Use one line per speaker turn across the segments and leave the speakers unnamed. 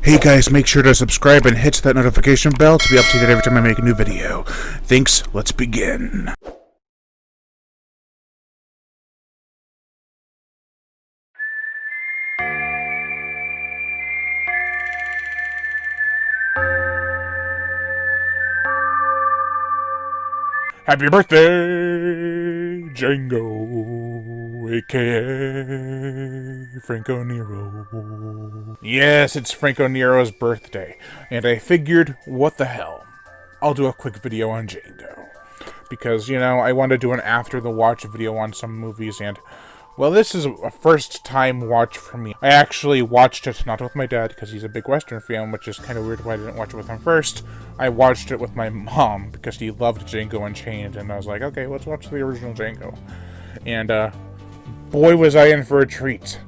Hey guys, make sure to subscribe and hit that notification bell to be updated every time I make a new video. Thanks, let's begin. Happy birthday, Django, aka Franco Nero. Yes, it's Franco Nero's birthday, and I figured, what the hell? I'll do a quick video on Django. Because, you know, I want to do an after the watch video on some movies, and, well, this is a first time watch for me. I actually watched it, not with my dad, because he's a big Western fan, which is kind of weird why I didn't watch it with him first. I watched it with my mom, because he loved Django Unchained, and I was like, okay, let's watch the original Django. And, boy was I in for a treat.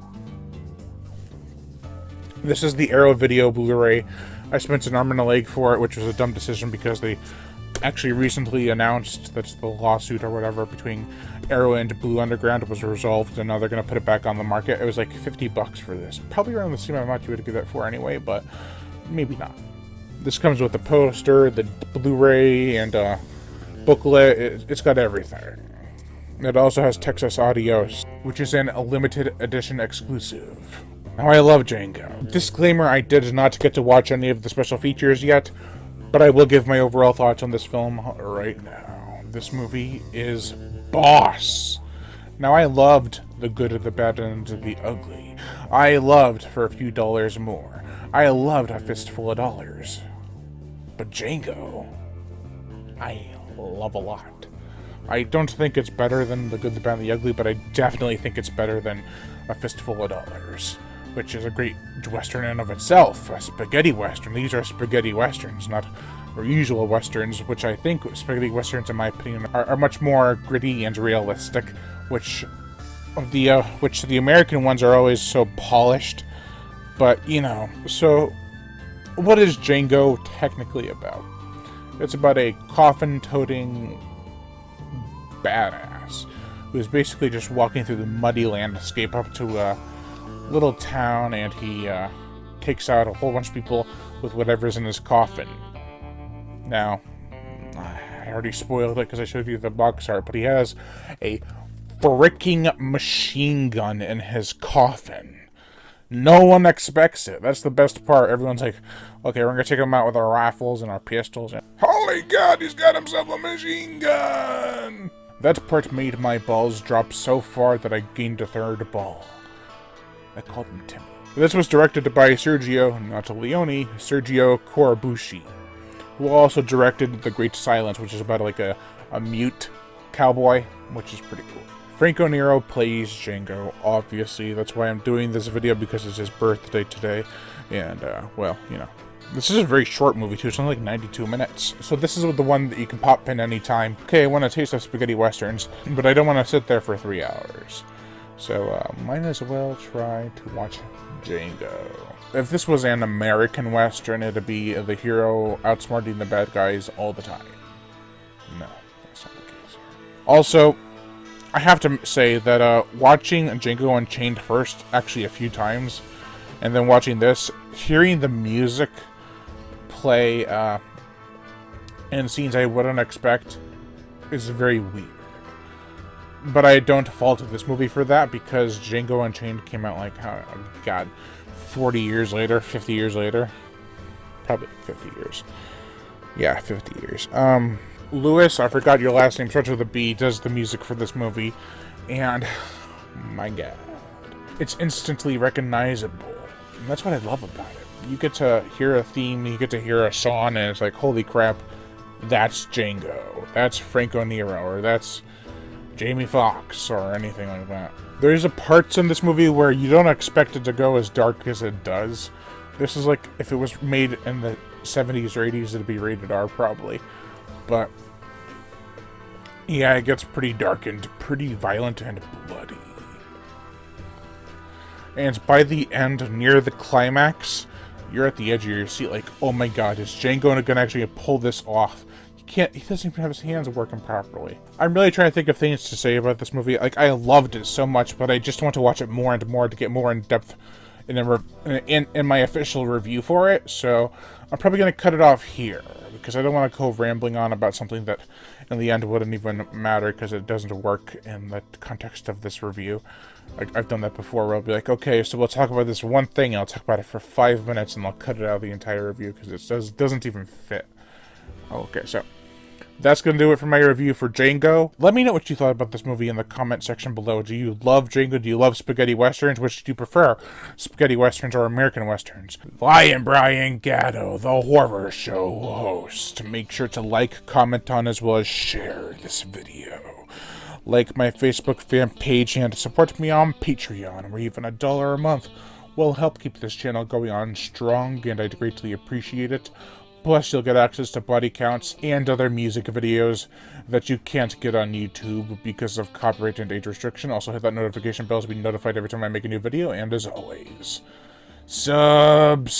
This is the Arrow Video Blu-ray. I spent an arm and a leg for it, which was a dumb decision, because they actually recently announced that the lawsuit or whatever between Arrow and Blue Underground was resolved, and now they're going to put it back on the market. It was like $50 for this. Probably around the same amount you would give that for anyway, but maybe not. This comes with the poster, the Blu-ray, and booklet. It's got everything. It also has Texas Audios, which is a limited edition exclusive. Now, I love Django. Disclaimer, I did not get to watch any of the special features yet, but I will give my overall thoughts on this film right now. This movie is boss. Now, I loved The Good, the Bad, and the Ugly. I loved For a Few Dollars More. I loved A Fistful of Dollars. But Django, I love a lot. I don't think it's better than The Good, the Bad, and the Ugly, but I definitely think it's better than A Fistful of Dollars, which is a great Western in of itself, a spaghetti Western. These are spaghetti Westerns, not usual Westerns, which I think spaghetti Westerns, in my opinion, are much more gritty and realistic, which the American ones are always so polished. But, you know, so what is Django technically about? It's about a coffin-toting badass who's basically just walking through the muddy landscape up to a little town, and he takes out a whole bunch of people with whatever's in his coffin. Now, I already spoiled it because I showed you the box art, but he has a freaking machine gun in his coffin. No one expects it. That's the best part. Everyone's like, okay, we're gonna take him out with our rifles and our pistols. And holy God, he's got himself a machine gun! That part made my balls drop so far that I gained a third ball. I called him Timmy. This was directed by Sergio, not Leone, Sergio Corbucci, who also directed The Great Silence, which is about like a mute cowboy, which is pretty cool. Franco Nero plays Django, obviously. That's why I'm doing this video, because it's his birthday today. And, well, you know. This is a very short movie, too. It's only like 92 minutes. So this is the one that you can pop in anytime. Okay, I want a taste of spaghetti westerns, but I don't want to sit there for 3 hours. So, might as well try to watch Django. If this was an American Western, it'd be the hero outsmarting the bad guys all the time. No, that's not the case. Also, I have to say that watching Django Unchained first, actually a few times, and then watching this, hearing the music play in scenes I wouldn't expect is very weird. But I don't fault this movie for that, because Django Unchained came out like, oh God, 40 years later, 50 years later. Probably 50 years. Yeah, 50 years. Lewis, I forgot your last name, starts with a B, does the music for this movie, and my God, it's instantly recognizable. And that's what I love about it. You get to hear a theme, you get to hear a song, and it's like, holy crap, that's Django, that's Franco Nero, or that's Jamie Foxx, or anything like that. There's parts in this movie where you don't expect it to go as dark as it does. This is like, if it was made in the 70s or 80s, it'd be rated R probably. But yeah, it gets pretty dark and pretty violent and bloody. And by the end, near the climax, you're at the edge of your seat like, oh my God, is Django gonna actually pull this off? He doesn't even have his hands working properly. I'm really trying to think of things to say about this movie. Like, I loved it so much, but I just want to watch it more and more to get more in depth in my official review for it. So I'm probably going to cut it off here, because I don't want to go rambling on about something that in the end wouldn't even matter, because it doesn't work in the context of this review. I've done that before, where I'll be like, okay, so we'll talk about this one thing, and I'll talk about it for 5 minutes, and I'll cut it out of the entire review, because it doesn't even fit. Okay, so that's going to do it for my review for Django. Let me know what you thought about this movie in the comment section below. Do you love Django? Do you love spaghetti westerns? Which do you prefer, spaghetti westerns or American westerns? I am Brian Gatto, the horror show host. Make sure to like, comment on, as well as share this video. Like my Facebook fan page and support me on Patreon, where even $1 a month will help keep this channel going on strong, and I'd greatly appreciate it. Plus, you'll get access to body counts and other music videos that you can't get on YouTube because of copyright and age restriction. Also, hit that notification bell to be notified every time I make a new video. And as always, subscribe.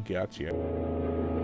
Gotcha.